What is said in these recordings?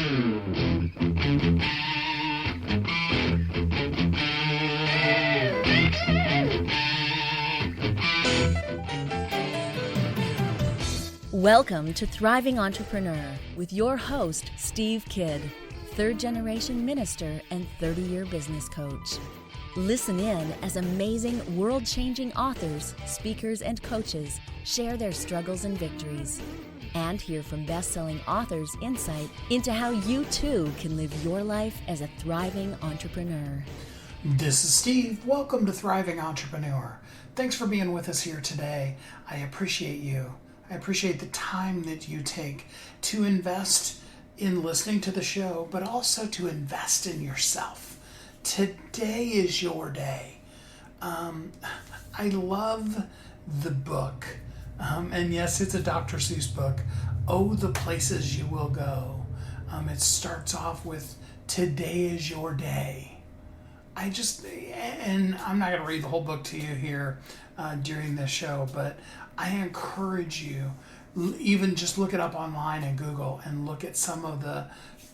Welcome to Thriving Entrepreneur with your host, Steve Kidd, third-generation minister and 30-year business coach. Listen in as amazing, world-changing authors, speakers, and coaches share their struggles and victories. And hear from best-selling authors' insight into how you too can live your life as a thriving entrepreneur. This is Steve. Welcome to Thriving Entrepreneur. Thanks for being with us here today. I appreciate you. I appreciate the time that you take to invest in listening to the show, but also to invest in yourself. Today is your day. I love the book, and yes, it's a Dr. Seuss book, Oh, the Places You Will Go. It starts off with, today is your day. And I'm not going to read the whole book to you here during this show, but I encourage you, even just look it up online and Google and look at some of the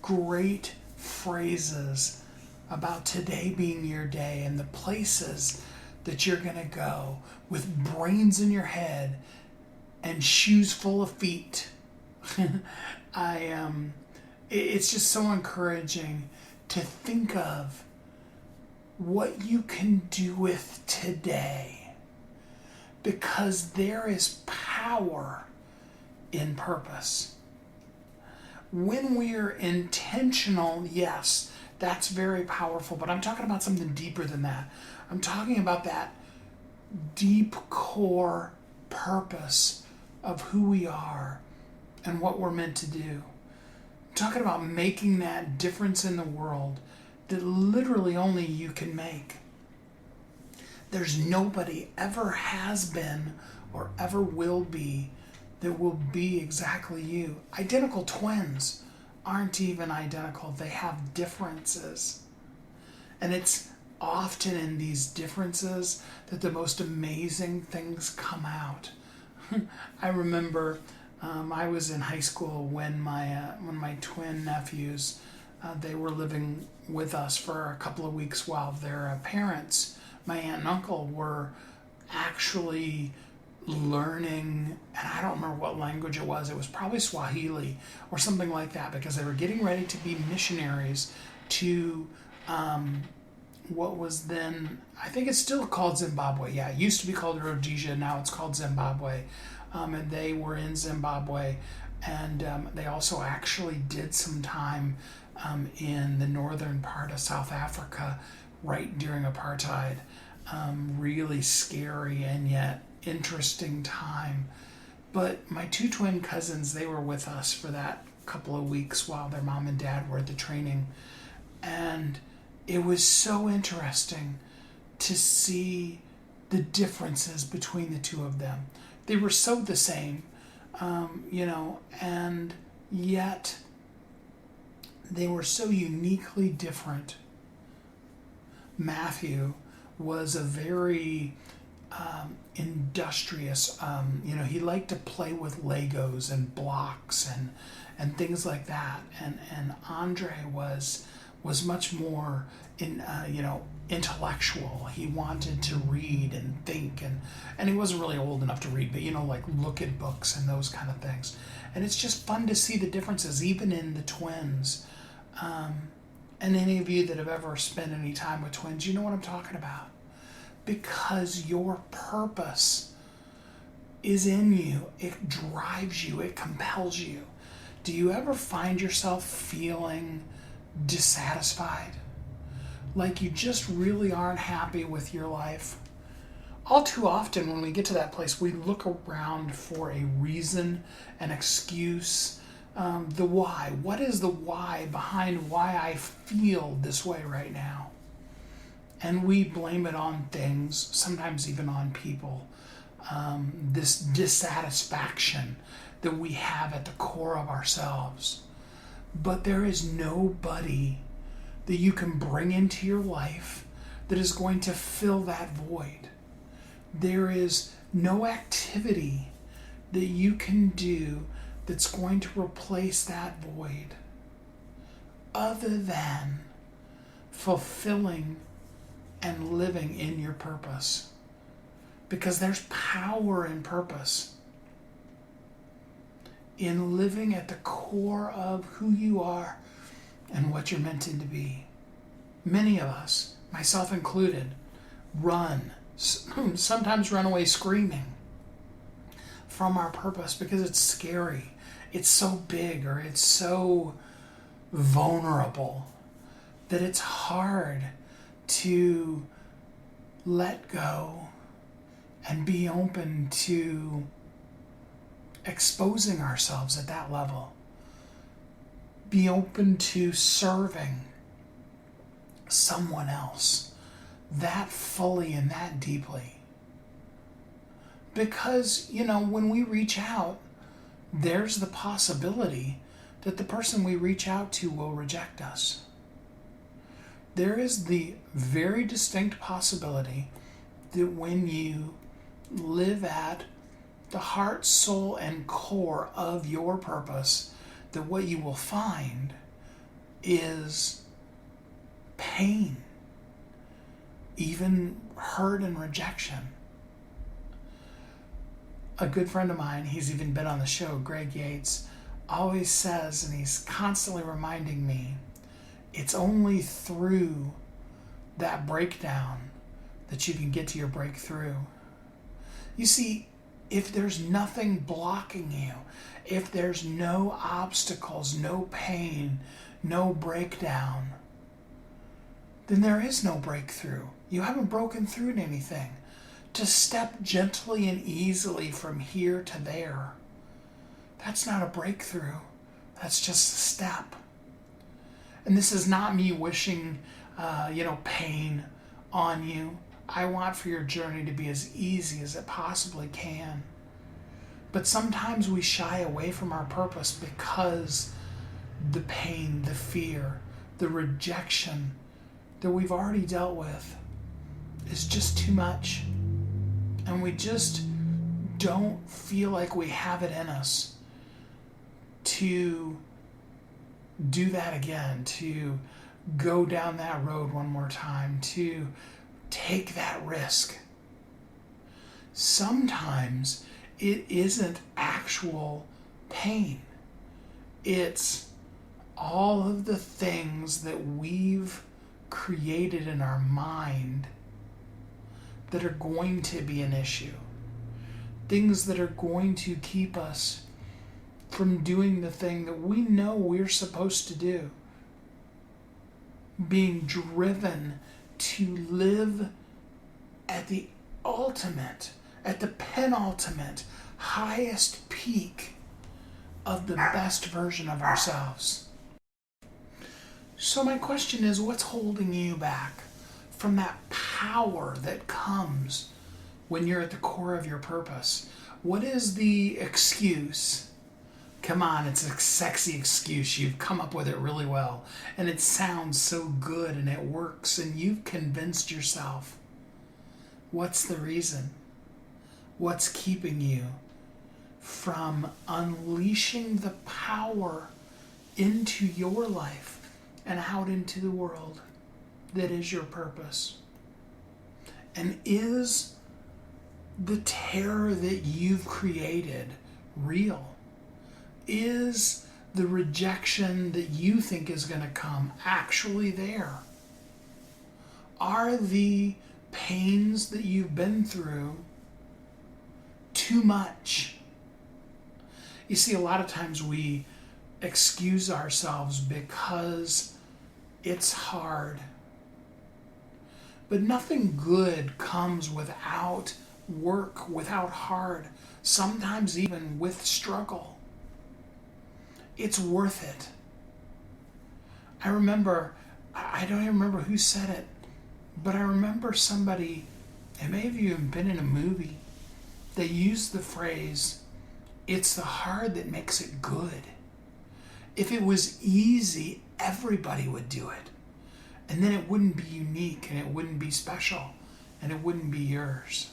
great phrases about today being your day and the places that you're going to go with brains in your head and shoes full of feet. It's just so encouraging to think of what you can do with today, because there is power in purpose. When we're intentional, yes, that's very powerful, but I'm talking about something deeper than that. I'm talking about that deep core purpose of who we are and what we're meant to do. I'm talking about making that difference in the world that literally only you can make. There's nobody ever has been or ever will be that will be exactly you. Identical twins aren't even identical. They have differences. And it's often in these differences that the most amazing things come out. I remember I was in high school when my twin nephews, they were living with us for a couple of weeks while their parents, my aunt and uncle, were actually learning, and I don't remember what language it was probably Swahili or something like that, because they were getting ready to be missionaries to what was then, I think it's still called Zimbabwe. Yeah, it used to be called Rhodesia, now it's called Zimbabwe. And they were in Zimbabwe, and they also actually did some time in the northern part of South Africa right during apartheid. Really scary and yet interesting time. But my two twin cousins, they were with us for that couple of weeks while their mom and dad were at the training. And it was so interesting to see the differences between the two of them. They were so the same, and yet they were so uniquely different. Matthew was a very industrious, he liked to play with Legos and blocks and things like that. And Andre was much more intellectual. He wanted to read and think, and he wasn't really old enough to read, but look at books and those kind of things. And it's just fun to see the differences even in the twins. And any of you that have ever spent any time with twins, you know what I'm talking about. Because your purpose is in you. It drives you. It compels you. Do you ever find yourself feeling dissatisfied? Like you just really aren't happy with your life? All too often when we get to that place, we look around for a reason, an excuse, the why. What is the why behind why I feel this way right now? And we blame it on things, sometimes even on people. This dissatisfaction that we have at the core of ourselves. But there is nobody that you can bring into your life that is going to fill that void. There is no activity that you can do that's going to replace that void. other than fulfilling and living in your purpose. Because there's power in purpose, in living at the core of who you are and what you're meant to be. Many of us, myself included, sometimes run away screaming from our purpose because it's scary. It's so big, or it's so vulnerable that it's hard to let go and be open to exposing ourselves at that level. Be open to serving someone else that fully and that deeply. Because, when we reach out, there's the possibility that the person we reach out to will reject us. There is the very distinct possibility that when you live at the heart, soul, and core of your purpose, that what you will find is pain, even hurt and rejection. A good friend of mine, he's even been on the show, Greg Yates, always says, and he's constantly reminding me, it's only through that breakdown that you can get to your breakthrough. You see, if there's nothing blocking you, if there's no obstacles, no pain, no breakdown, then there is no breakthrough. You haven't broken through to anything. To step gently and easily from here to there, that's not a breakthrough. That's just a step. And this is not me wishing, pain on you. I want for your journey to be as easy as it possibly can. But sometimes we shy away from our purpose because the pain, the fear, the rejection that we've already dealt with is just too much. And we just don't feel like we have it in us to do that again, to go down that road one more time, to take that risk. Sometimes it isn't actual pain. It's all of the things that we've created in our mind that are going to be an issue. Things that are going to keep us from doing the thing that we know we're supposed to do. Being driven to live at the ultimate, at the penultimate, highest peak of the best version of ourselves. So my question is, what's holding you back from that power that comes when you're at the core of your purpose? What is the excuse? Come on, it's a sexy excuse. You've come up with it really well. And it sounds so good and it works and you've convinced yourself. What's the reason? What's keeping you from unleashing the power into your life and out into the world that is your purpose? And is the terror that you've created real? Is the rejection that you think is going to come actually there? Are the pains that you've been through too much? You see, a lot of times we excuse ourselves because it's hard. But nothing good comes without work, without hard, sometimes even with struggle. It's worth it. I remember, I don't even remember who said it, but I remember somebody, it may have even been in a movie, they used the phrase, it's the hard that makes it good. If it was easy, everybody would do it. And then it wouldn't be unique, and it wouldn't be special, and it wouldn't be yours.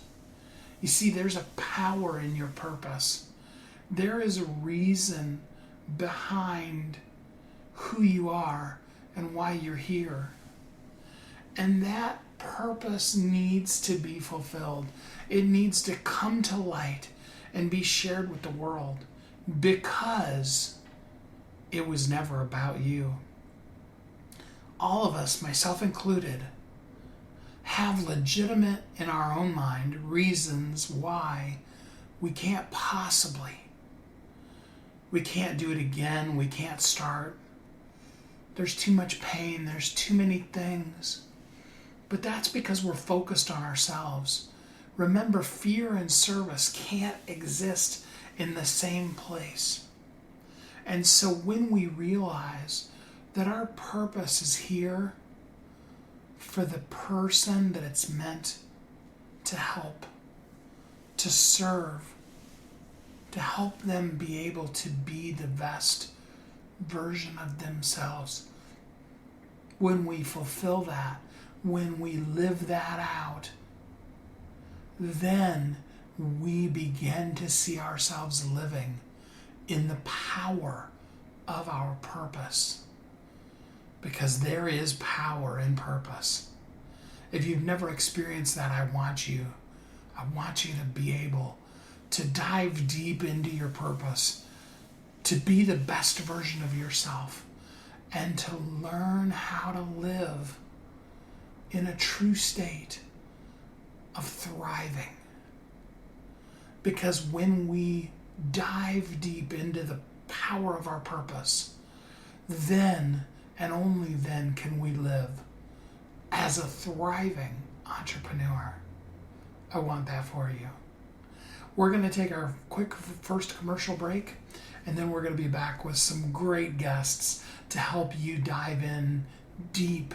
You see, there's a power in your purpose. There is a reason behind who you are and why you're here. And that purpose needs to be fulfilled. It needs to come to light and be shared with the world, because it was never about you. All of us, myself included, have legitimate, in our own mind, reasons why we can't do it again, we can't start. There's too much pain, there's too many things. But that's because we're focused on ourselves. Remember, fear and service can't exist in the same place. And so when we realize that our purpose is here for the person that it's meant to help, to serve, to help them be able to be the best version of themselves, when we fulfill that, when we live that out, then we begin to see ourselves living in the power of our purpose. Because there is power in purpose. If you've never experienced that, I want you to be able to dive deep into your purpose, to be the best version of yourself, and to learn how to live in a true state of thriving. Because when we dive deep into the power of our purpose, then and only then can we live as a thriving entrepreneur. I want that for you. We're going to take our quick first commercial break, and then we're going to be back with some great guests to help you dive in deep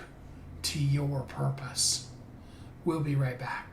to your purpose. We'll be right back.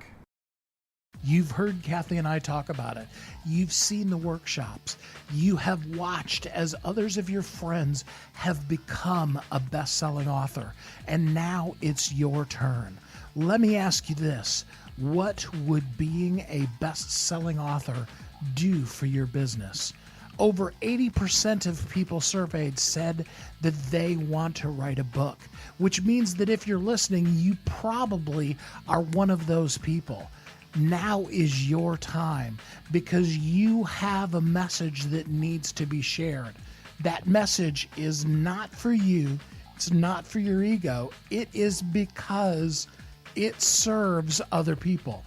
You've heard Kathy and I talk about it. You've seen the workshops. You have watched as others of your friends have become a best-selling author. And now it's your turn. Let me ask you this. What would being a best-selling author do for your business? Over 80% of people surveyed said that they want to write a book, which means that if you're listening, you probably are one of those people. Now is your time, because you have a message that needs to be shared. That message is not for you. It's not for your ego. It is because it serves other people.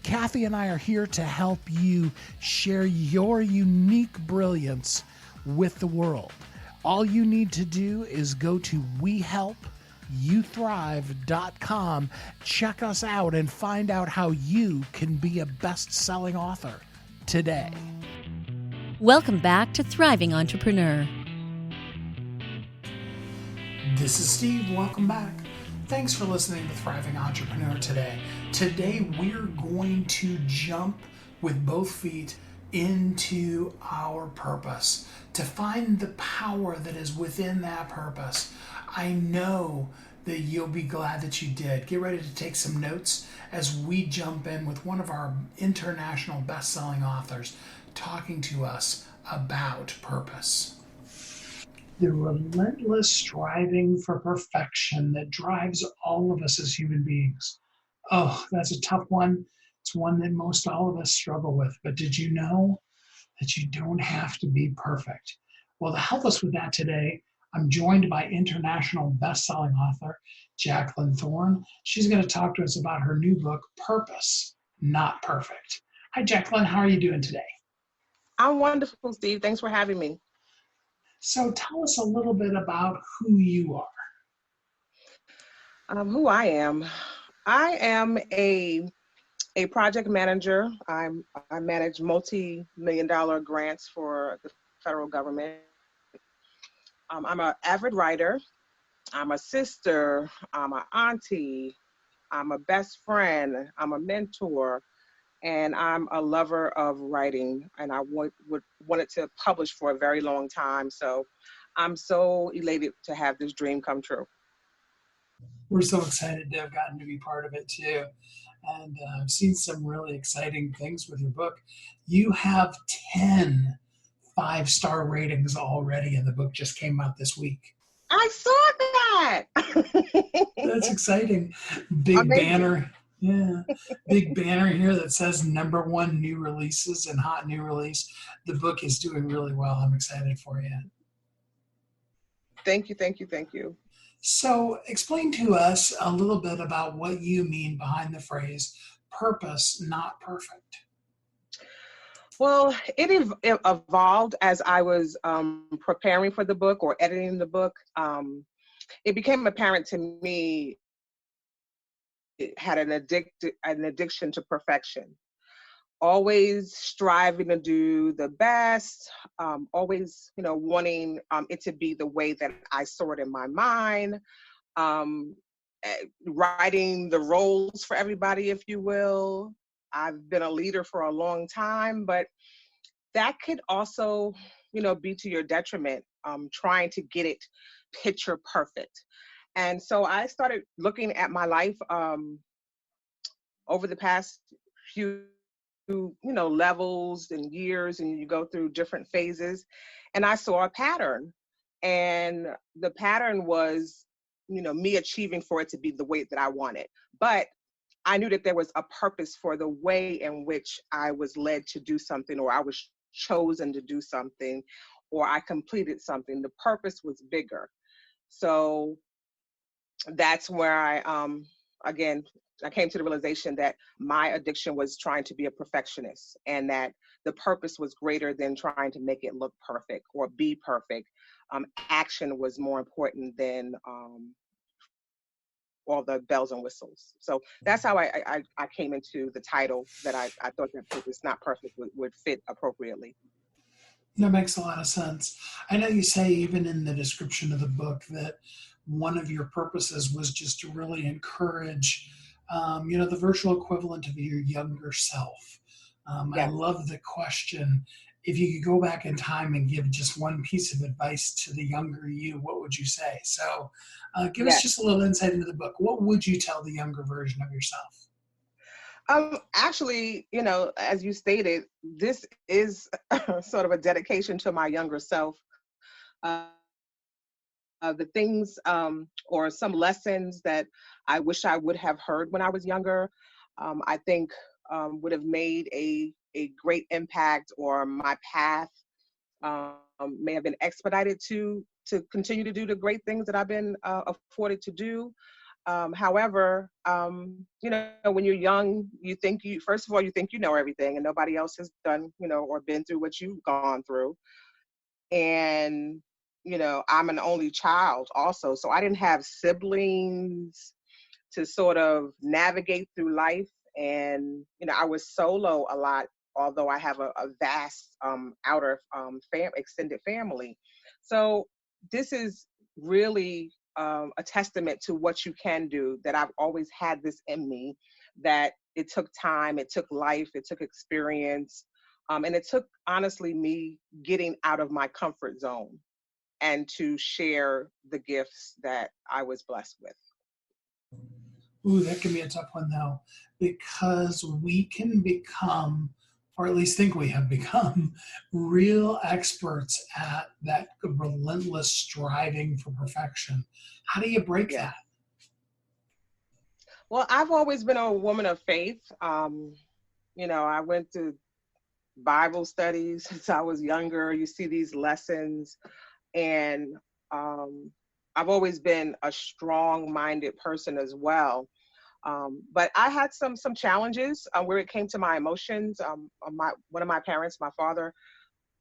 Kathy and I are here to help you share your unique brilliance with the world. All you need to do is go to WeHelpYouThrive.com, check us out, and find out how you can be a best-selling author today. Welcome back to Thriving Entrepreneur. This is Steve. Welcome back. Thanks for listening to Thriving Entrepreneur today. Today we're going to jump with both feet into our purpose, to find the power that is within that purpose. I know that you'll be glad that you did. Get ready to take some notes as we jump in with one of our international best-selling authors talking to us about purpose. The relentless striving for perfection that drives all of us as human beings. Oh, that's a tough one. It's one that most all of us struggle with. But did you know that you don't have to be perfect? Well, to help us with that today, I'm joined by international best-selling author Jacqueline Thorne. She's going to talk to us about her new book, Purpose, Not Perfect. Hi, Jacqueline. How are you doing today? I'm wonderful, Steve. Thanks for having me. So tell us a little bit about who you are. Who I am. I am a project manager. I manage multi-million-dollar grants for the federal government. I'm an avid writer. I'm a sister. I'm an auntie. I'm a best friend. I'm a mentor. And I'm a lover of writing, and I wanted to publish for a very long time. So I'm so elated to have this dream come true. We're so excited to have gotten to be part of it too. And I've seen some really exciting things with your book. You have 10 5-star ratings already, and the book just came out this week. I saw that. That's exciting. Big Amazing. banner. Yeah. Big banner here that says #1 new releases and hot new release. The book is doing really well. I'm excited for you. Thank you, thank you, thank you. So, explain to us a little bit about what you mean behind the phrase purpose, not perfect. Well, it evolved as I was preparing for the book or editing the book. It became apparent to me it had an addiction to perfection. Always striving to do the best, always, wanting it to be the way that I saw it in my mind, um, writing the roles for everybody, if you will. I've been a leader for a long time, but that could also, be to your detriment, trying to get it picture perfect. And so I started looking at my life over the past few levels and years, and you go through different phases, and I saw a pattern. And the pattern was, me achieving for it to be the way that I wanted. But I knew that there was a purpose for the way in which I was led to do something, or I was chosen to do something, or I completed something. The purpose was bigger. So that's where again, I came to the realization that my addiction was trying to be a perfectionist, and that the purpose was greater than trying to make it look perfect or be perfect. Action was more important than all the bells and whistles. So that's how I came into the title, that I thought that purpose, not perfect, would fit appropriately. That makes a lot of sense. I know you say even in the description of the book that one of your purposes was just to really encourage, the virtual equivalent of your younger self. I Yes. love the question. If you could go back in time and give just one piece of advice to the younger you, what would you say? So give us Yes. just a little insight into the book. What would you tell the younger version of yourself? Actually, as you stated, this is sort of a dedication to my younger self. Uh, the things or some lessons that I wish I would have heard when I was younger, I think would have made a great impact, or my path may have been expedited to continue to do the great things that I've been afforded to do. However, when you're young, first of all, you think you know everything, and nobody else has done, or been through what you've gone through. And, I'm an only child also, so I didn't have siblings to sort of navigate through life. And, I was solo a lot, although I have a vast outer extended family. So this is really a testament to what you can do, that I've always had this in me, that it took time, it took life, it took experience, and it took, honestly, me getting out of my comfort zone and to share the gifts that I was blessed with. Ooh, that can be a tough one though, because we can become, or at least think we have become, real experts at that relentless striving for perfection. How do you break Yeah. that? Well, I've always been a woman of faith. I went to Bible studies since I was younger. You see these lessons, and I've always been a strong-minded person as well. But I had some challenges where it came to my emotions. One of my parents, my father,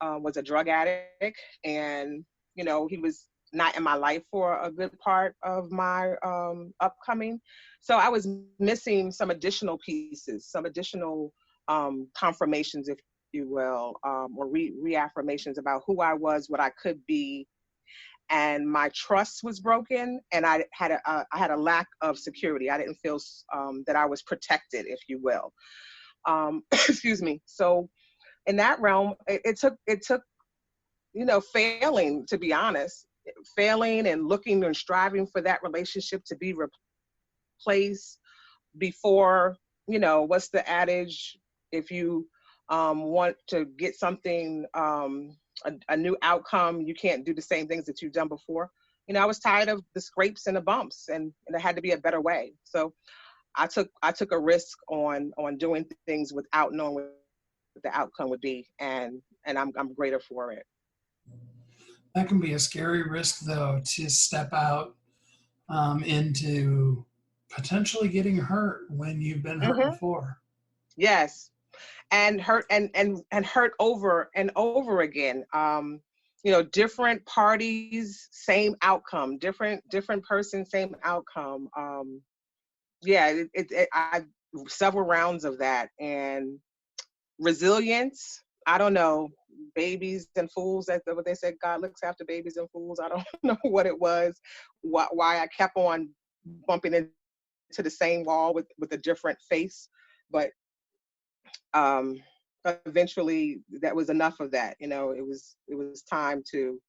was a drug addict, and he was not in my life for a good part of my upcoming. So I was missing some additional pieces, some additional confirmations, if you will, or reaffirmations about who I was, what I could be. And my trust was broken, and I had a lack of security. I didn't feel that I was protected, if you will. Excuse me. So in that realm, it took failing, to be honest, failing and looking and striving for that relationship to be replaced before, what's the adage? If you want to get something, a new outcome, you can't do the same things that you've done before. I was tired of the scrapes and the bumps, and it had to be a better way. So I took a risk on doing things without knowing what the outcome would be, and I'm greater for it. That can be a scary risk, though, to step out into potentially getting hurt when you've been hurt before. Yes, and hurt and hurt over and over again. Different parties, same outcome. Different person, same outcome. I several rounds of that, and resilience. I don't know, babies and fools. That's what they said. God looks after babies and fools. I don't know what it was, why I kept on bumping into the same wall with a different face, but eventually that was enough of that. It was time to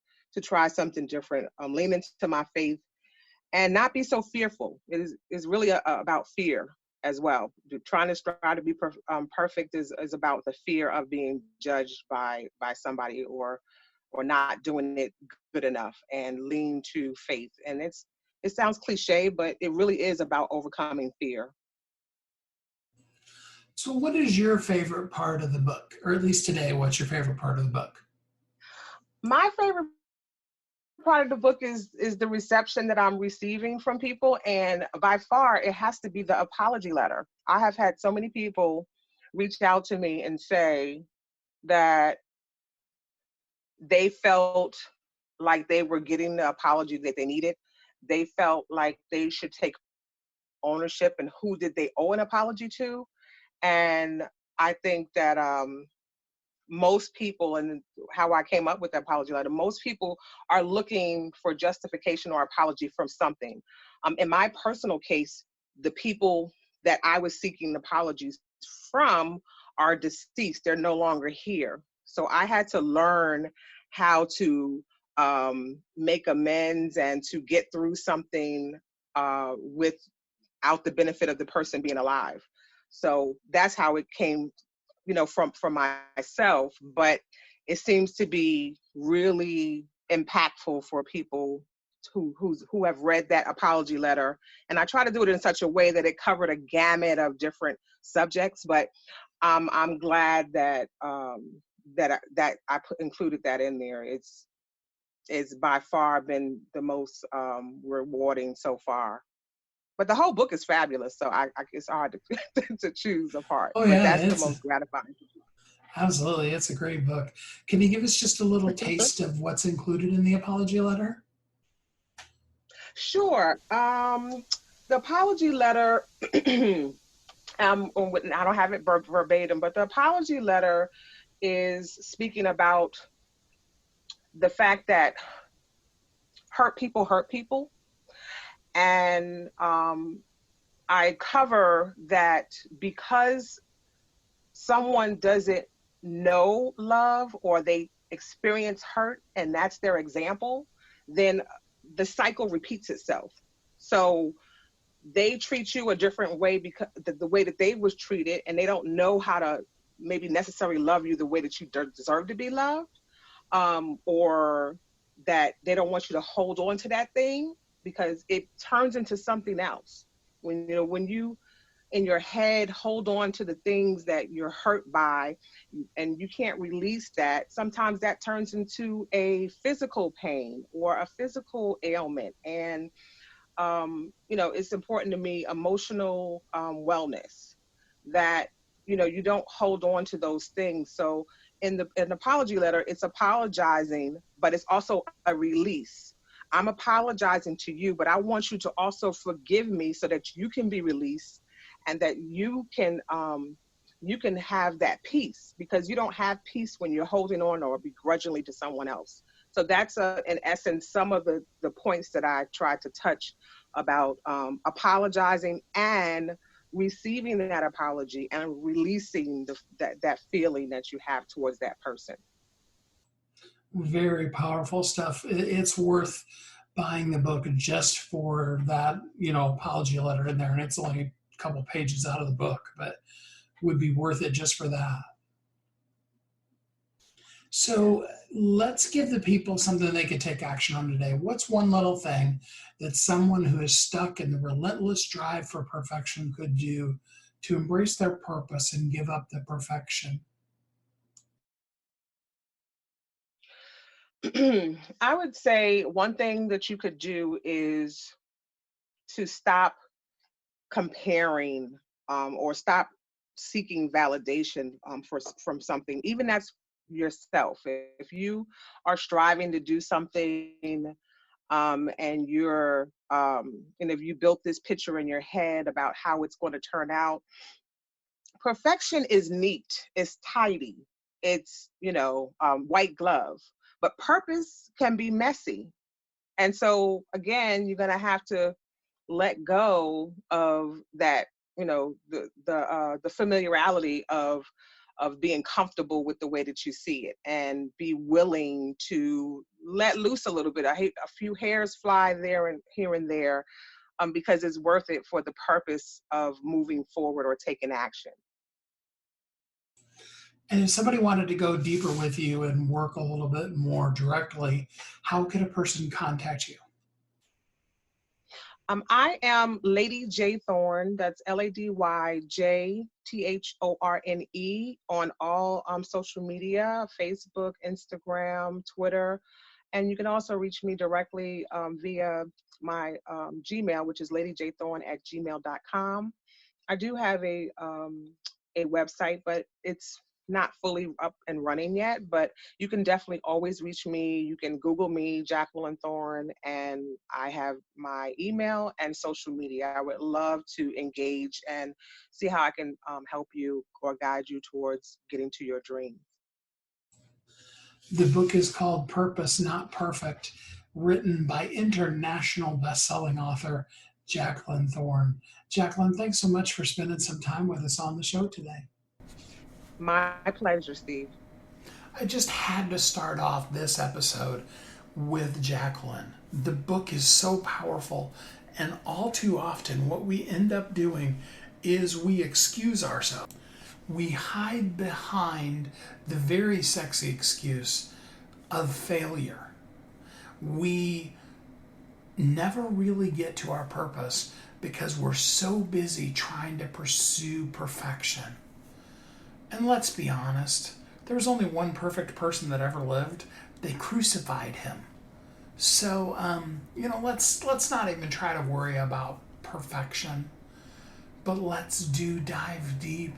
try something different. Lean into my faith and not be so fearful. It is really about fear as well. Trying to strive to be perfect is about the fear of being judged by somebody or not doing it good enough, and lean to faith. And it sounds cliche, but it really is about overcoming fear. So what is your favorite part of the book? Or at least today, what's your favorite part of the book? My favorite part of the book is the reception that I'm receiving from people. And by far, it has to be the apology letter. I have had so many people reach out to me and say that they felt like they were getting the apology that they needed. They felt like they should take ownership and who did they owe an apology to. And I think that most people, and how I came up with the apology letter, most people are looking for justification or apology from something. In my personal case, the people that I was seeking apologies from are deceased. They're no longer here. So I had to learn how to make amends and to get through something without the benefit of the person being alive. So that's how it came, from myself. But it seems to be really impactful for people who have read that apology letter. And I try to do it in such a way that it covered a gamut of different subjects. But I'm glad that that I included that in there. It's by far been the most rewarding so far. But the whole book is fabulous, so it's hard to choose a part. Oh, but yeah, that's the most gratifying. Absolutely. It's a great book. Can you give us just a little taste of what's included in the apology letter? Sure. The apology letter, I don't have it verbatim, but the apology letter is speaking about the fact that hurt people. And I cover that because someone doesn't know love or they experience hurt and that's their example, then the cycle repeats itself. So they treat you a different way because the way that they was treated, and they don't know how to maybe necessarily love you the way that you deserve to be loved, or that they don't want you to hold on to that thing, because it turns into something else. When you in your head hold on to the things that you're hurt by and you can't release that, sometimes that turns into a physical pain or a physical ailment. And it's important to me, emotional wellness, that you don't hold on to those things. So in an apology letter, it's apologizing, but it's also a release. I'm apologizing to you, but I want you to also forgive me so that you can be released and that you can have that peace, because you don't have peace when you're holding on or begrudgingly to someone else. So that's in essence some of the points that I tried to touch about apologizing and receiving that apology and releasing that feeling that you have towards that person. Very powerful stuff. It's worth buying the book just for that, apology letter in there. And it's only a couple pages out of the book, but would be worth it just for that. So let's give the people something they could take action on today. What's one little thing that someone who is stuck in the relentless drive for perfection could do to embrace their purpose and give up the perfection? I would say one thing that you could do is to stop comparing, or stop seeking validation, from something, even that's yourself. If you are striving to do something, and and if you built this picture in your head about how it's going to turn out, perfection is neat, it's tidy, it's, white glove, but purpose can be messy. And so again, you're going to have to let go of that, the familiarity of being comfortable with the way that you see it, and be willing to let loose a little bit. I hate a few hairs fly there and here and there, because it's worth it for the purpose of moving forward or taking action. And if somebody wanted to go deeper with you and work a little bit more directly, how could a person contact you? I am Lady J Thorne. That's LadyJThorne on all social media: Facebook, Instagram, Twitter. And you can also reach me directly via my Gmail, which is ladyjthorne@gmail.com. I do have a website, but it's not fully up and running yet. But you can definitely always reach me. You can Google me, Jacqueline Thorne, and I have my email and social media. I would love to engage and see how I can help you or guide you towards getting to your dreams. The book is called Purpose Not Perfect, written by international best-selling author Jacqueline Thorne. Jacqueline, thanks so much for spending some time with us on the show today. My pleasure, Steve. I just had to start off this episode with Jacqueline. The book is so powerful, and all too often what we end up doing is we excuse ourselves. We hide behind the very sexy excuse of failure. We never really get to our purpose because we're so busy trying to pursue perfection. And let's be honest, there's only one perfect person that ever lived. They crucified him. So, let's not even try to worry about perfection, but let's dive deep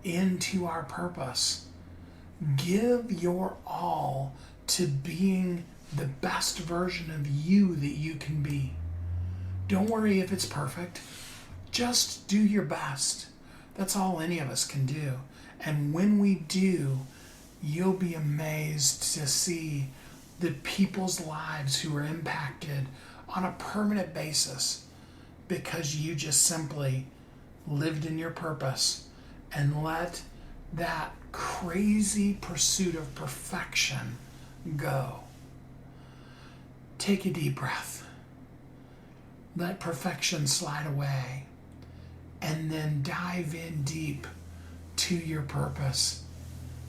into our purpose. Give your all to being the best version of you that you can be. Don't worry if it's perfect. Just do your best. That's all any of us can do. And when we do, you'll be amazed to see the people's lives who are impacted on a permanent basis because you just simply lived in your purpose and let that crazy pursuit of perfection go. Take a deep breath. Let perfection slide away, and then dive in deep to your purpose.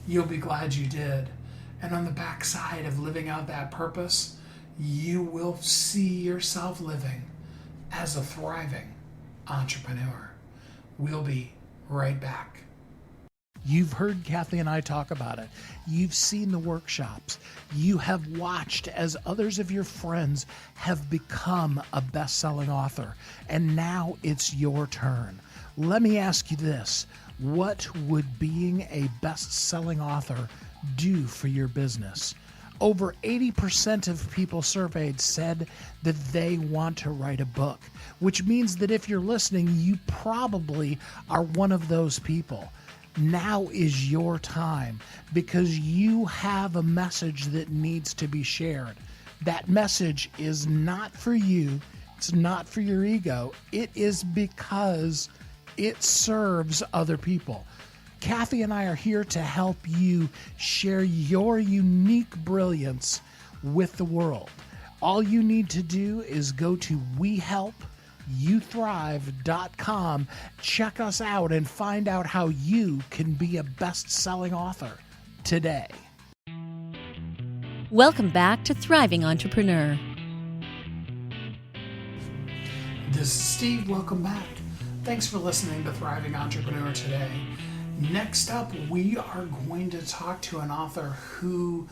You'll be glad you did. And on the backside of living out that purpose, you will see yourself living as a thriving entrepreneur. We'll be right back. You've heard Kathy and I talk about it. You've seen the workshops. You have watched as others of your friends have become a best-selling author. And now it's your turn. Let me ask you this. What would being a best-selling author do for your business? Over 80% of people surveyed said that they want to write a book, which means that if you're listening, you probably are one of those people. Now is your time because you have a message that needs to be shared. That message is not for you. It's not for your ego. It is because it serves other people. Kathy and I are here to help you share your unique brilliance with the world. All you need to do is go to WeHelpYouThrive.com, check us out, and find out how you can be a best-selling author today. Welcome back to Thriving Entrepreneur. This is Steve. Welcome back. Thanks for listening to Thriving Entrepreneur today. Next up, we are going to talk to an author who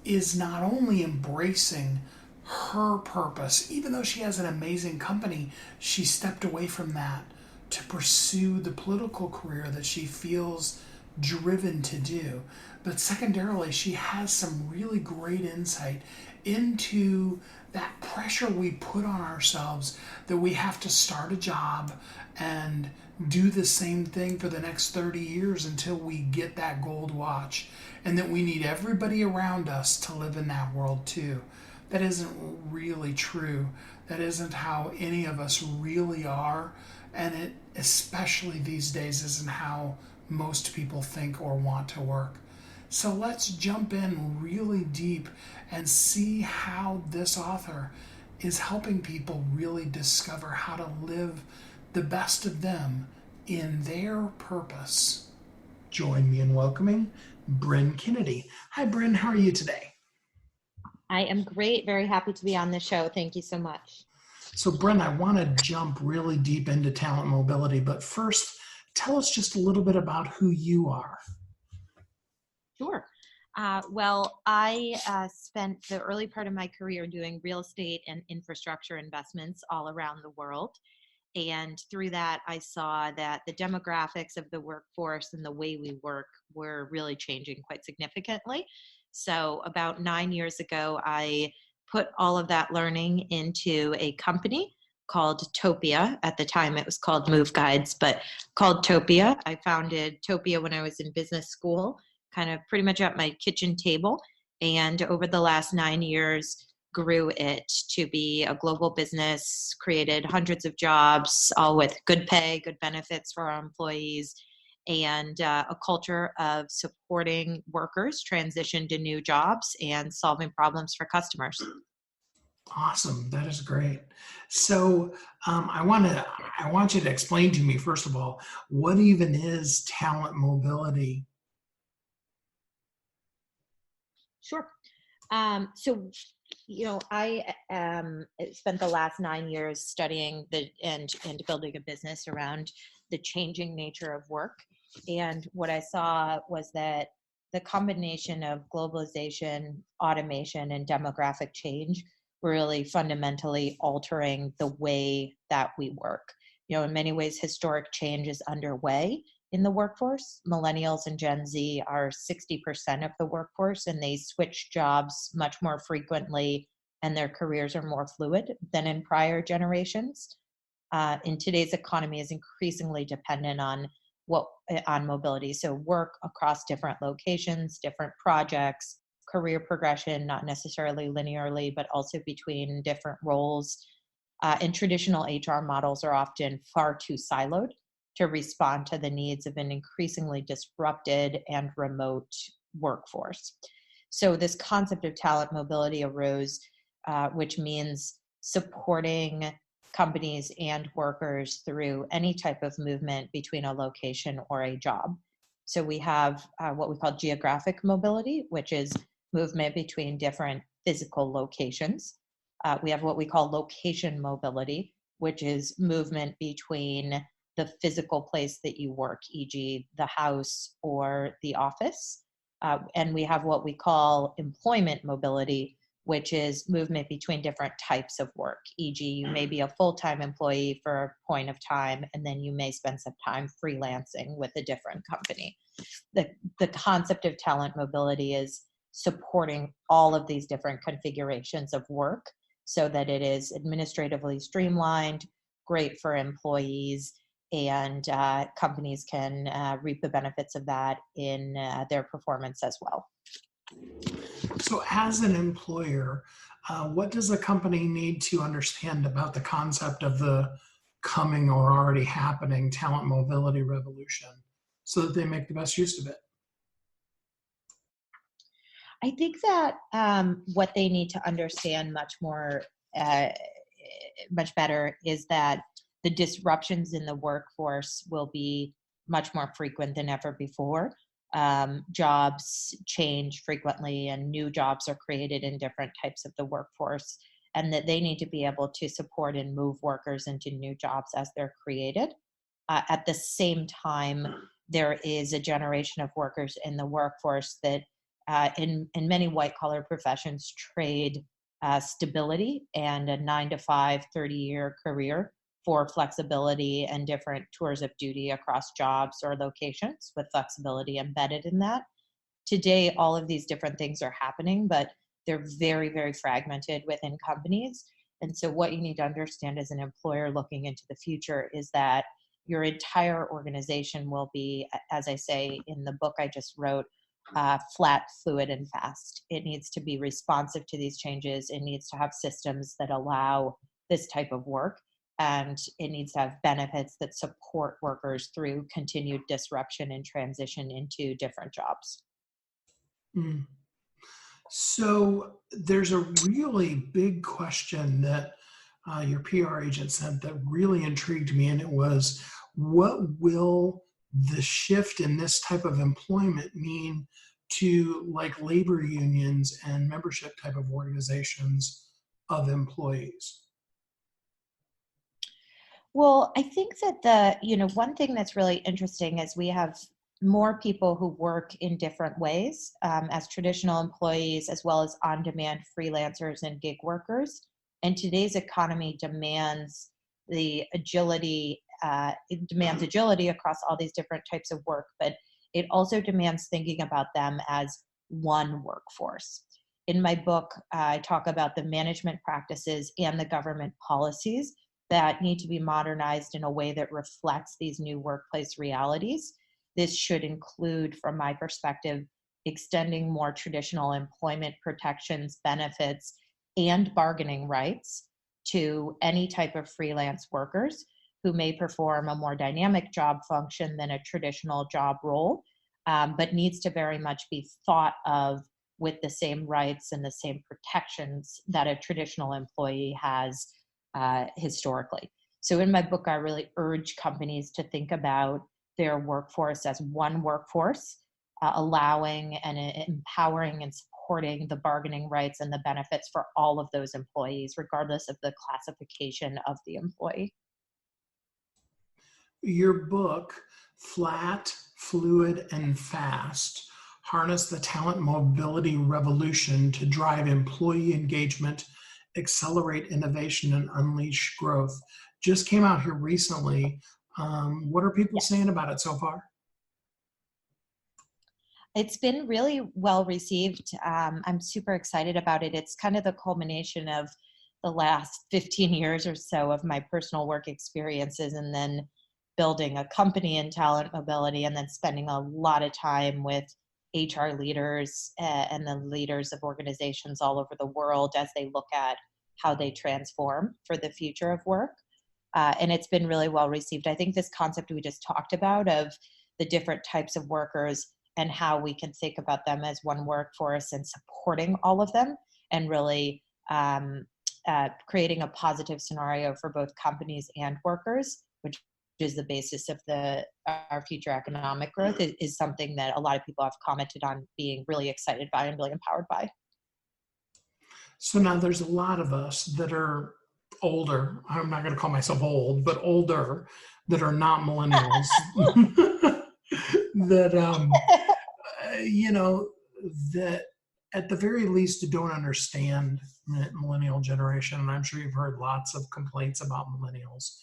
is not only embracing her purpose, even though she has an amazing company, she stepped away from that to pursue the political career that she feels driven to do. But secondarily, she has some really great insight into that pressure we put on ourselves that we have to start a job and do the same thing for the next 30 years until we get that gold watch, and that we need everybody around us to live in that world too. That isn't really true. That isn't how any of us really are, and it, especially these days, isn't how most people think or want to work. So let's jump in really deep and see how this author is helping people really discover how to live the best of them in their purpose. Join me in welcoming Brynne Kennedy. Hi, Brynne. How are you today? I am great. Very happy to be on the show. Thank you so much. So, Brynne, I want to jump really deep into talent mobility, but first, tell us just a little bit about who you are. Sure. Well, I spent the early part of my career doing real estate and infrastructure investments all around the world. And through that, I saw that the demographics of the workforce and the way we work were really changing quite significantly. So about 9 years ago, I put all of that learning into a company called Topia. At the time, it was called Move Guides, but called Topia. I founded Topia when I was in business school, kind of pretty much at my kitchen table. And over the last 9 years, grew it to be a global business, created hundreds of jobs, all with good pay, good benefits for our employees, and a culture of supporting workers transition to new jobs and solving problems for customers. Awesome. That is great. So I want you to explain to me, first of all, what even is talent mobility? Sure. So, I spent the last 9 years studying and building a business around the changing nature of work. And what I saw was that the combination of globalization, automation, and demographic change were really fundamentally altering the way that we work. In many ways, historic change is underway in the workforce. Millennials and Gen Z are 60% of the workforce, and they switch jobs much more frequently, and their careers are more fluid than in prior generations. In today's economy is increasingly dependent on mobility. So work across different locations, different projects, career progression, not necessarily linearly, but also between different roles. And traditional HR models are often far too siloed to respond to the needs of an increasingly disrupted and remote workforce. So this concept of talent mobility arose, which means supporting companies and workers through any type of movement between a location or a job. So we have what we call geographic mobility, which is movement between different physical locations. We have what we call location mobility, which is movement between the physical place that you work, e.g. the house or the office. And we have what we call employment mobility, which is movement between different types of work, e.g. you may be a full-time employee for a point of time, and then you may spend some time freelancing with a different company. The concept of talent mobility is supporting all of these different configurations of work so that it is administratively streamlined, great for employees, and companies can reap the benefits of that in their performance as well. So as an employer, what does a company need to understand about the concept of the coming or already happening talent mobility revolution so that they make the best use of it? I think that what they need to understand much better is that the disruptions in the workforce will be much more frequent than ever before. jobs change frequently and new jobs are created in different types of the workforce, and that they need to be able to support and move workers into new jobs as they're created. At the same time, there is a generation of workers in the workforce that in many white-collar professions trade stability and a 9-to-5, 30-year career for flexibility and different tours of duty across jobs or locations with flexibility embedded in that. Today, all of these different things are happening, but they're very, very fragmented within companies. And so what you need to understand as an employer looking into the future is that your entire organization will be, as I say in the book I just wrote, flat, fluid, and fast. It needs to be responsive to these changes. It needs to have systems that allow this type of work. And it needs to have benefits that support workers through continued disruption and transition into different jobs. Mm. So there's a really big question that your PR agent said that really intrigued me, and it was, what will the shift in this type of employment mean to like labor unions and membership type of organizations of employees? Well, I think that one thing that's really interesting is we have more people who work in different ways as traditional employees, as well as on-demand freelancers and gig workers. And today's economy demands the agility. It demands agility across all these different types of work, but it also demands thinking about them as one workforce. In my book, I talk about the management practices and the government policies that need to be modernized in a way that reflects these new workplace realities. This should include, from my perspective, extending more traditional employment protections, benefits, and bargaining rights to any type of freelance workers who may perform a more dynamic job function than a traditional job role, but needs to very much be thought of with the same rights and the same protections that a traditional employee has historically. So in my book, I really urge companies to think about their workforce as one workforce, allowing and empowering and supporting the bargaining rights and the benefits for all of those employees, regardless of the classification of the employee. Your book, Flat, Fluid, and Fast, Harness the Talent Mobility Revolution to Drive Employee Engagement, Accelerate Innovation, and Unleash Growth, just came out here recently. What are people saying about it so far? It's been really well received. I'm super excited about it. It's kind of the culmination of the last 15 years or so of my personal work experiences, and then building a company in talent mobility, and then spending a lot of time with HR leaders and the leaders of organizations all over the world as they look at how they transform for the future of work. And it's been really well received. I think this concept we just talked about of the different types of workers and how we can think about them as one workforce and supporting all of them, and really creating a positive scenario for both companies and workers, which is the basis of our future economic growth, is something that a lot of people have commented on being really excited by and really empowered by. So now there's a lot of us that are older. I'm not going to call myself old, but older, that are not millennials. That, that at the very least don't understand millennial generation. And I'm sure you've heard lots of complaints about millennials.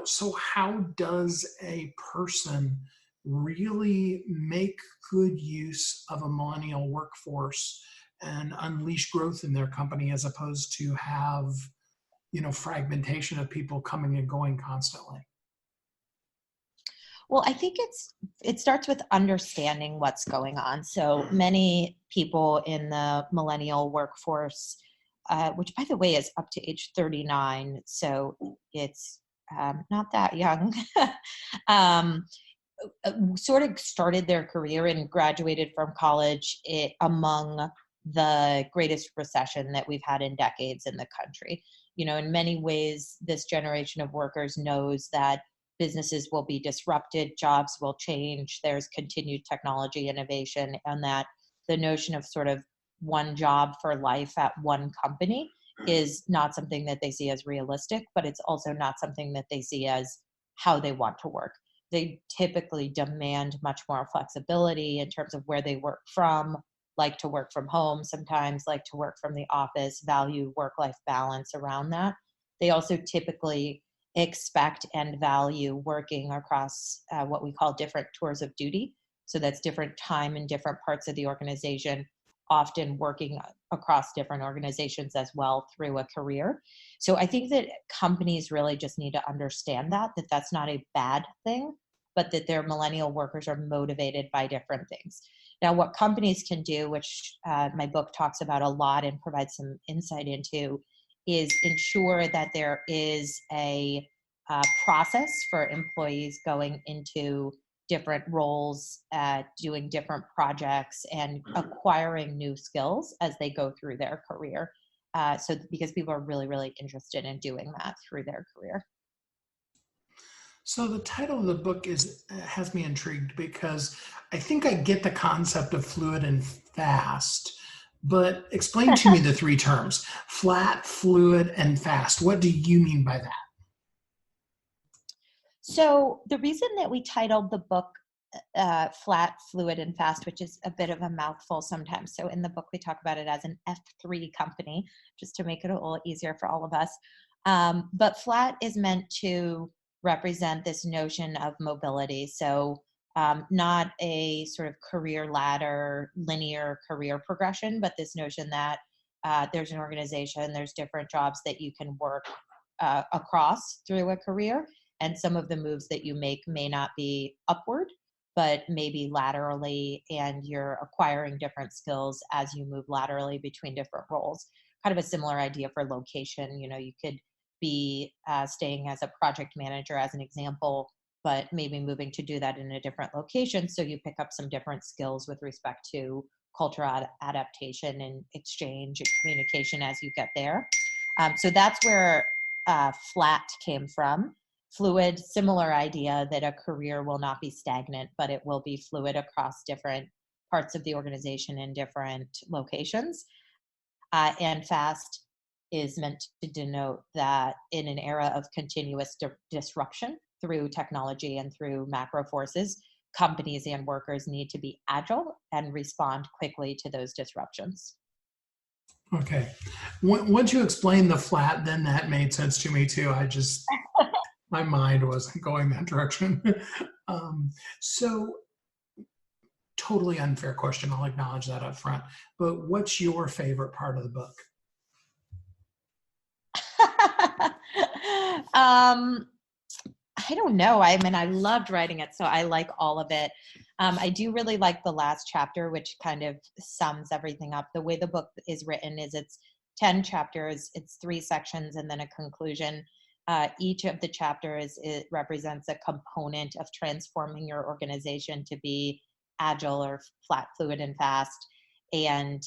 So how does a person really make good use of a millennial workforce and unleash growth in their company, as opposed to have, fragmentation of people coming and going constantly? Well, I think it starts with understanding what's going on. So many people in the millennial workforce, which by the way is up to age 39, so it's not that young, sort of started their career and graduated from college among the greatest recession that we've had in decades in the country. In many ways, this generation of workers knows that businesses will be disrupted, jobs will change, there's continued technology innovation, and that the notion of sort of one job for life at one company is not something that they see as realistic, but it's also not something that they see as how they want to work. They typically demand much more flexibility in terms of where they work from, like to work from home sometimes, like to work from the office, value work-life balance around that. They also typically expect and value working across what we call different tours of duty. So that's different time in different parts of the organization, often working across different organizations as well through a career. So I think that companies really just need to understand that that's not a bad thing, but that their millennial workers are motivated by different things. Now, what companies can do, which my book talks about a lot and provides some insight into, is ensure that there is a process for employees going into different roles, doing different projects, and acquiring new skills as they go through their career. So because people are really, really interested in doing that through their career. So the title of the book has me intrigued because I think I get the concept of fluid and fast, but explain to me the three terms: flat, fluid, and fast. What do you mean by that? So the reason that we titled the book Flat, Fluid, and Fast, which is a bit of a mouthful sometimes. So in the book, we talk about it as an F3 company, just to make it a little easier for all of us. But flat is meant to represent this notion of mobility. So not a sort of career ladder, linear career progression, but this notion that there's an organization, there's different jobs that you can work across through a career. And some of the moves that you make may not be upward, but maybe laterally, and you're acquiring different skills as you move laterally between different roles. Kind of a similar idea for location. You know, you could be staying as a project manager as an example, but maybe moving to do that in a different location. So you pick up some different skills with respect to cultural adaptation and exchange and communication as you get there. So that's where flat came from. Fluid, similar idea that a career will not be stagnant, but it will be fluid across different parts of the organization in different locations. And fast is meant to denote that in an era of continuous disruption through technology and through macro forces, companies and workers need to be agile and respond quickly to those disruptions. Okay. Once you explained the flat, then that made sense to me too. My mind wasn't going that direction. So totally unfair question. I'll acknowledge that up front. But what's your favorite part of the book? I don't know. I mean, I loved writing it, so I like all of it. I do really like the last chapter, which kind of sums everything up. The way the book is written is it's 10 chapters, it's 3 sections, and then a conclusion. Each of the chapters, it represents a component of transforming your organization to be agile or flat, fluid, and fast. And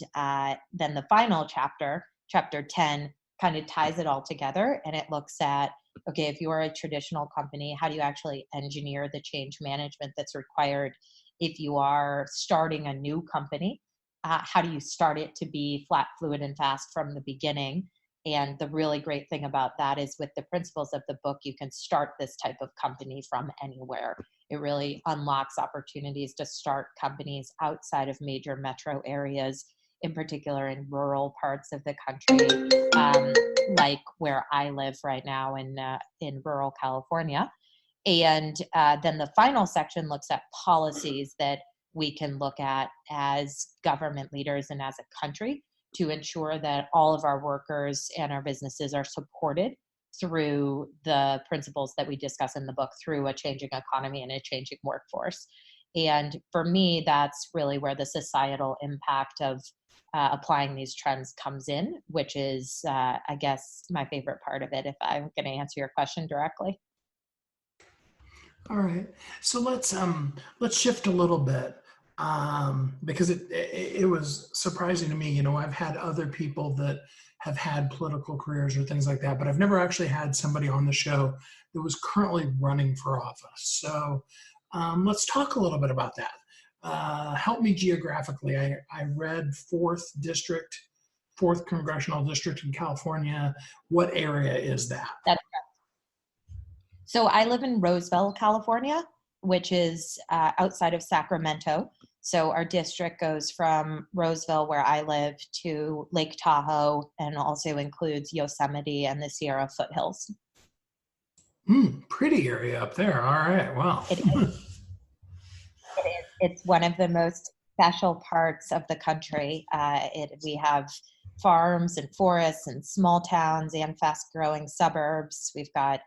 then the final chapter, chapter 10, kind of ties it all together, and it looks at, okay, if you're a traditional company, how do you actually engineer the change management that's required? If you are starting a new company, how do you start it to be flat, fluid, and fast from the beginning? And the really great thing about that is with the principles of the book, you can start this type of company from anywhere. It really unlocks opportunities to start companies outside of major metro areas, in particular in rural parts of the country, like where I live right now in rural California. And then the final section looks at policies that we can look at as government leaders and as a country to ensure that all of our workers and our businesses are supported through the principles that we discuss in the book, through a changing economy and a changing workforce. And for me, that's really where the societal impact of applying these trends comes in, which is, I guess, my favorite part of it, if I'm going to answer your question directly. All right. So let's shift a little bit. Because it was surprising to me. You know, I've had other people that have had political careers or things like that, but I've never actually had somebody on the show that was currently running for office. So let's talk a little bit about that. Help me geographically. I read 4th Congressional District in California. What area is that? So I live in Roseville, California, which is outside of Sacramento. So our district goes from Roseville, where I live, to Lake Tahoe, and also includes Yosemite and the Sierra foothills. Pretty area up there. All right. Wow. It is. It's one of the most special parts of the country. We have farms and forests and small towns and fast-growing suburbs. We've got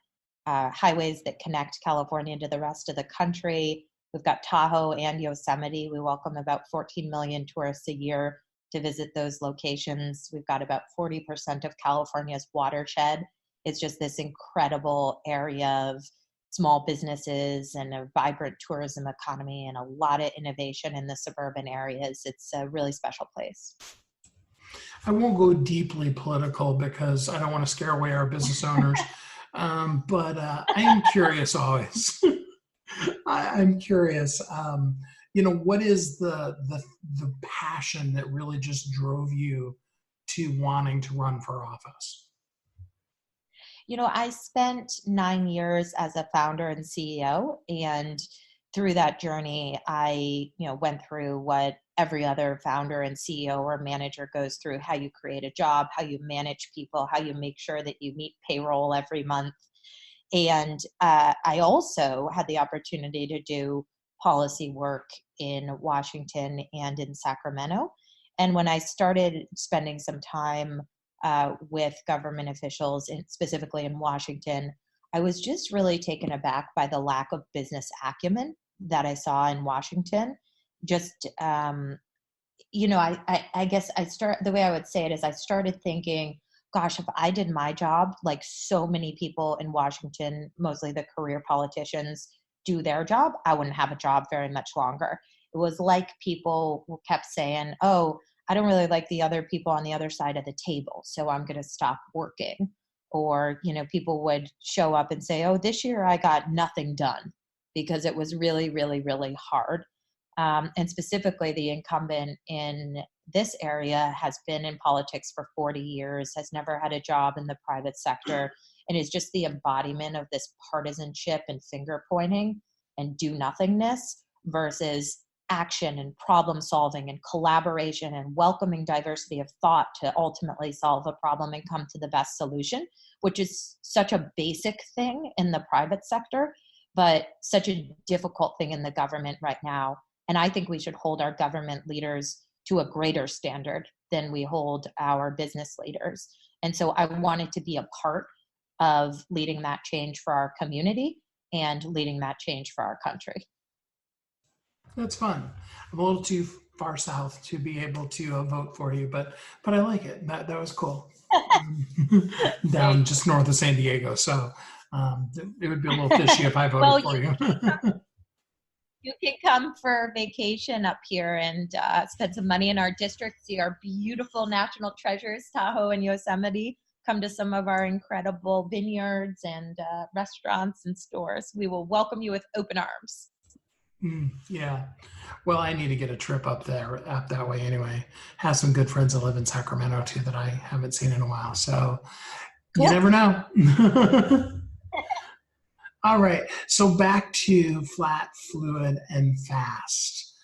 highways that connect California to the rest of the country. We've got Tahoe and Yosemite. We welcome about 14 million tourists a year to visit those locations. We've got about 40% of California's watershed. It's just this incredible area of small businesses and a vibrant tourism economy and a lot of innovation in the suburban areas. It's a really special place. I won't go deeply political because I don't want to scare away our business owners, but I am curious always. I'm curious, what is the passion that really just drove you to wanting to run for office? I spent 9 years as a founder and CEO, and through that journey, I, went through what every other founder and CEO or manager goes through: how you create a job, how you manage people, how you make sure that you meet payroll every month. And I also had the opportunity to do policy work in Washington and in Sacramento. And when I started spending some time with government officials, specifically in Washington, I was just really taken aback by the lack of business acumen that I saw in Washington. Just, I guess the way I would say it is I started thinking, gosh, if I did my job like so many people in Washington, mostly the career politicians, do their job, I wouldn't have a job very much longer. It was like people kept saying, oh, I don't really like the other people on the other side of the table, so I'm going to stop working. Or, people would show up and say, oh, this year I got nothing done because it was really, really, really hard. And specifically, the incumbent in this area has been in politics for 40 years, has never had a job in the private sector, and is just the embodiment of this partisanship and finger pointing and do nothingness versus action and problem solving and collaboration and welcoming diversity of thought to ultimately solve a problem and come to the best solution, which is such a basic thing in the private sector, but such a difficult thing in the government right now. And I think we should hold our government leaders to a greater standard than we hold our business leaders. And so I wanted to be a part of leading that change for our community and leading that change for our country. That's fun. I'm a little too far south to be able to vote for you, but I like it. That was cool. Down just north of San Diego, so it would be a little fishy if I voted for you. You can come for vacation up here and spend some money in our district, see our beautiful national treasures, Tahoe and Yosemite. Come to some of our incredible vineyards and restaurants and stores. We will welcome you with open arms. Yeah. Well, I need to get a trip up that way anyway. Have some good friends that live in Sacramento too that I haven't seen in a while. So you never know. All right. So back to flat, fluid, and fast.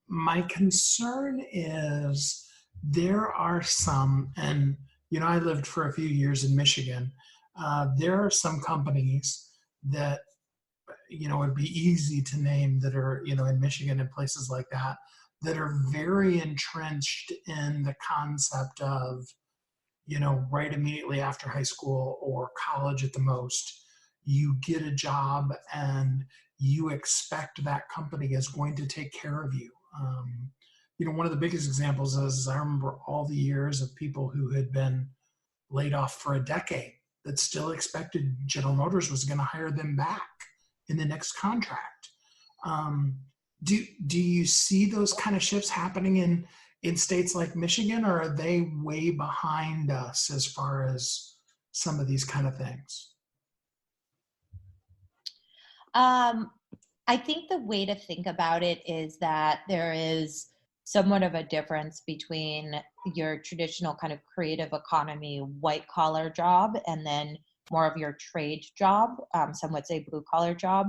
My concern is there are some, and I lived for a few years in Michigan. There are some companies that it'd be easy to name that are, in Michigan and places like that are very entrenched in the concept of, right immediately after high school or college at the most, you get a job and you expect that company is going to take care of you. One of the biggest examples is I remember all the years of people who had been laid off for a decade that still expected General Motors was going to hire them back in the next contract. Do you see those kind of shifts happening in states like Michigan, or are they way behind us as far as some of these kind of things? I think the way to think about it is that there is somewhat of a difference between your traditional kind of creative economy, white collar job, and then more of your trade job, some would say blue collar job.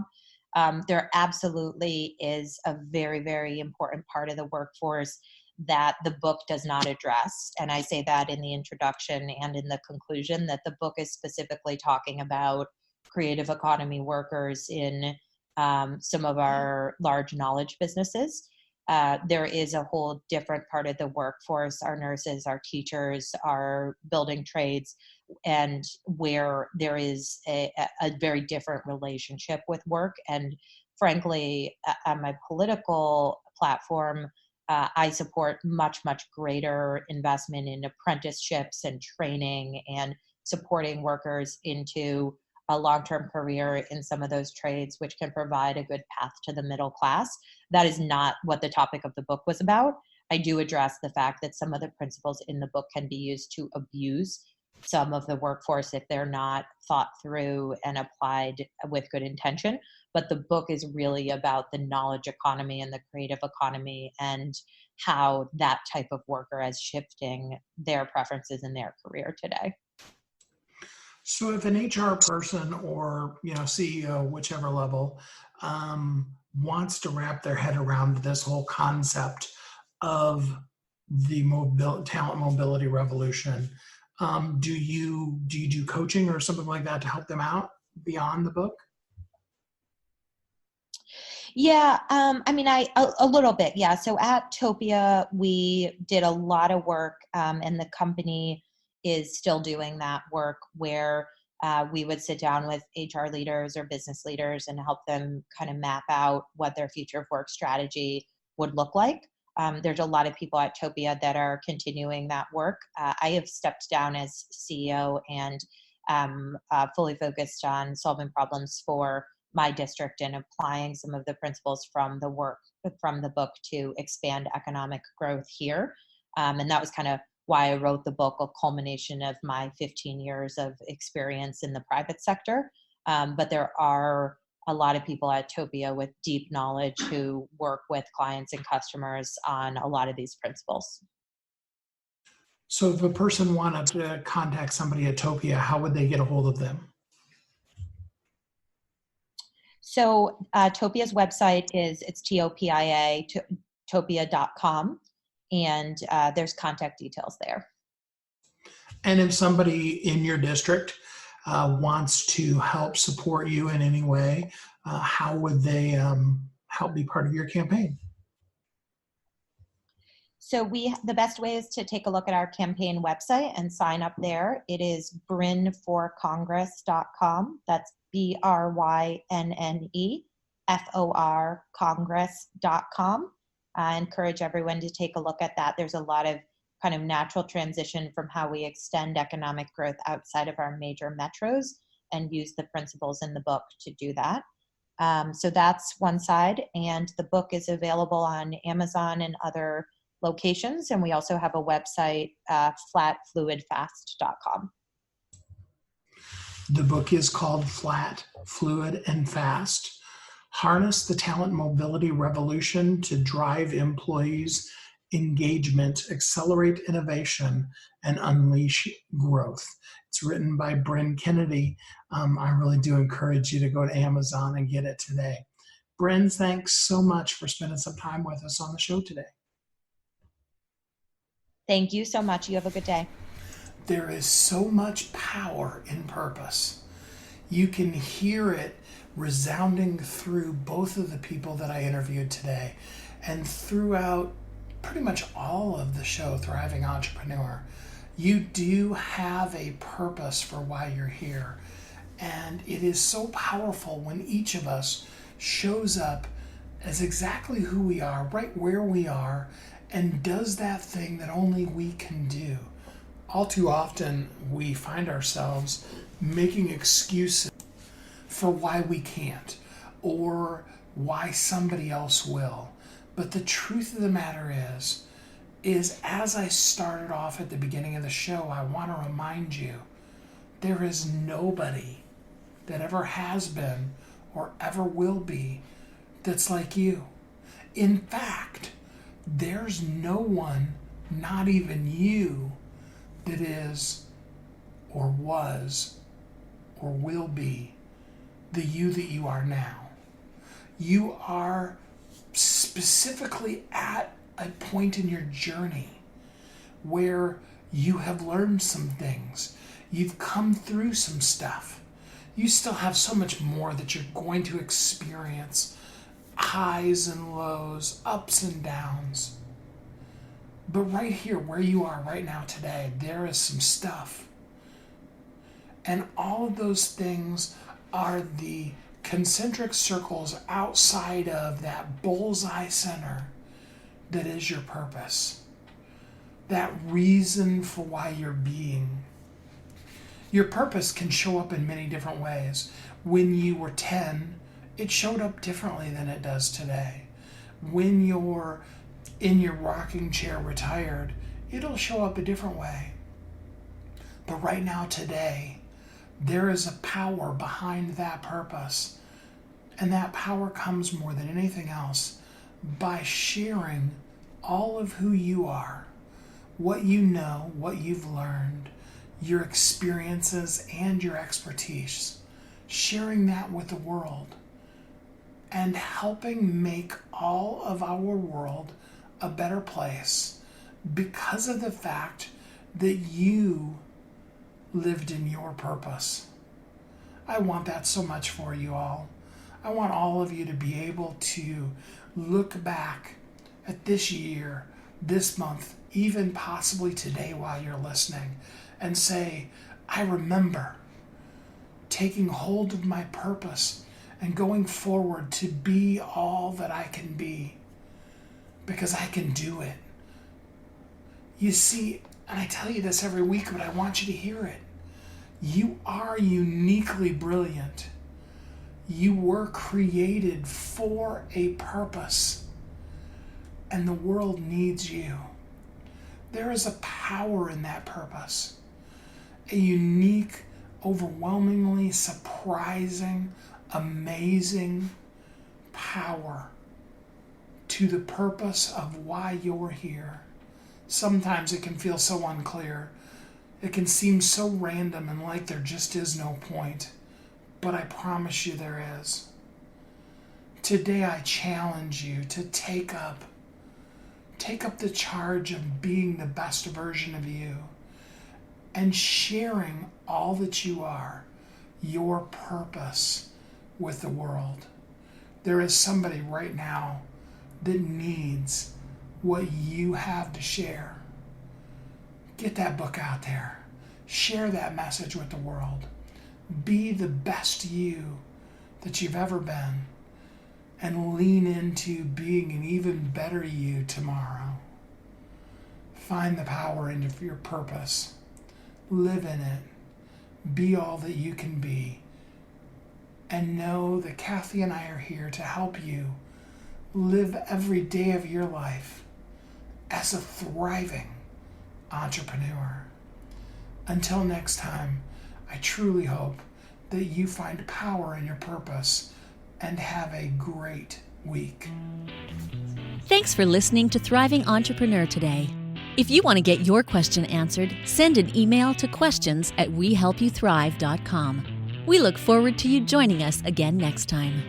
There absolutely is a very, very important part of the workforce that the book does not address. And I say that in the introduction and in the conclusion, that the book is specifically talking about creative economy workers in some of our large knowledge businesses. There is a whole different part of the workforce, our nurses, our teachers, our building trades, and where there is a very different relationship with work. And frankly, on my political platform, I support much, much greater investment in apprenticeships and training and supporting workers into a long-term career in some of those trades, which can provide a good path to the middle class. That is not what the topic of the book was about. I do address the fact that some of the principles in the book can be used to abuse some of the workforce if they're not thought through and applied with good intention. But the book is really about the knowledge economy and the creative economy and how that type of worker is shifting their preferences in their career today. So if an HR person or CEO, whichever level, wants to wrap their head around this whole concept of the talent mobility revolution, do you do coaching or something like that to help them out beyond the book? Yeah, a little bit, yeah. So at Topia, we did a lot of work, and the company is still doing that work where we would sit down with HR leaders or business leaders and help them kind of map out what their future of work strategy would look like. There's a lot of people at Topia that are continuing that work. I have stepped down as CEO and fully focused on solving problems for my district and applying some of the principles from the book to expand economic growth here. And that was kind of why I wrote the book, a culmination of my 15 years of experience in the private sector. But there are a lot of people at Topia with deep knowledge who work with clients and customers on a lot of these principles. So if a person wanted to contact somebody at Topia, how would they get a hold of them? So Topia's website it's Topia, topia.com, and there's contact details there. And if somebody in your district wants to help support you in any way, how would they help be part of your campaign? So the best way is to take a look at our campaign website and sign up there. It is brynneforcongress.com. That's BRYNNE Congress.com. I encourage everyone to take a look at that. There's a lot of kind of natural transition from how we extend economic growth outside of our major metros and use the principles in the book to do that. So that's one side. And the book is available on Amazon and other locations. And we also have a website, flatfluidfast.com. The book is called Flat, Fluid, and Fast. Harness the talent mobility revolution to drive employees' engagement, accelerate innovation, and unleash growth. It's written by Brynne Kennedy. I really do encourage you to go to Amazon and get it today. Brynne, thanks so much for spending some time with us on the show today. Thank you so much. You have a good day. There is so much power in purpose. You can hear it resounding through both of the people that I interviewed today and throughout pretty much all of the show, Thriving Entrepreneur. You do have a purpose for why you're here. And it is so powerful when each of us shows up as exactly who we are, right where we are, and does that thing that only we can do. All too often, we find ourselves making excuses for why we can't or why somebody else will. But the truth of the matter is, is, as I started off at the beginning of the show, I want to remind you, there is nobody that ever has been or ever will be that's like you. In fact, there's no one, not even you, that is or was or will be the you that you are now. You are specifically at a point in your journey where you have learned some things. You've come through some stuff. You still have so much more that you're going to experience. Highs and lows, ups and downs. But right here, where you are right now today, there is some stuff. And all of those things are the concentric circles outside of that bullseye center that is your purpose. That reason for why you're being. Your purpose can show up in many different ways. When you were 10, it showed up differently than it does today. When you're in your rocking chair retired, it'll show up a different way. But right now, today, there is a power behind that purpose. And that power comes more than anything else by sharing all of who you are, what you know, what you've learned, your experiences and your expertise, sharing that with the world and helping make all of our world a better place because of the fact that you lived in your purpose. I want that so much for you all. I want all of you to be able to look back at this year, this month, even possibly today while you're listening, and say, I remember taking hold of my purpose and going forward to be all that I can be, because I can do it. You see, and I tell you this every week, but I want you to hear it. You are uniquely brilliant. You were created for a purpose, and the world needs you. There is a power in that purpose, a unique, overwhelmingly surprising, amazing power to the purpose of why you're here. Sometimes it can feel so unclear. It can seem so random and like there just is no point. But I promise you there is. Today I challenge you to take up the charge of being the best version of you and sharing all that you are, your purpose, with the world. There is somebody right now that needs what you have to share. Get that book out there. Share that message with the world. Be the best you that you've ever been, and lean into being an even better you tomorrow. Find the power in your purpose. Live in it. Be all that you can be. And know that Kathy and I are here to help you live every day of your life as a thriving entrepreneur. Until next time, I truly hope that you find power in your purpose and have a great week. Thanks for listening to Thriving Entrepreneur today. If you want to get your question answered, send an email to questions@wehelpyouthrive.com. We look forward to you joining us again next time.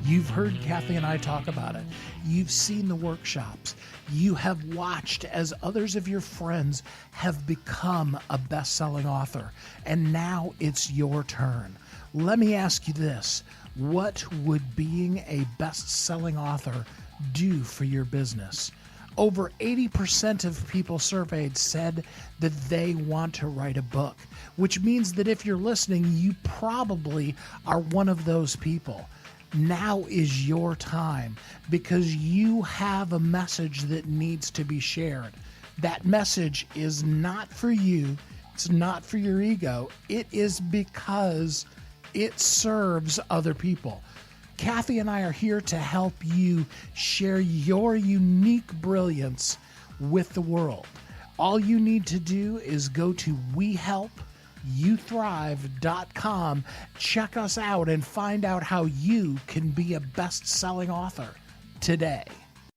You've heard Kathy and I talk about it. You've seen the workshops. You have watched as others of your friends have become a best-selling author. And now it's your turn. Let me ask you this. What would being a best-selling author do for your business? Over 80% of people surveyed said that they want to write a book, which means that if you're listening, you probably are one of those people. Now is your time, because you have a message that needs to be shared. That message is not for you. It's not for your ego. It is because it serves other people. Kathy and I are here to help you share your unique brilliance with the world. All you need to do is go to WeHelpYouThrive.com, check us out, and find out how you can be a best-selling author today.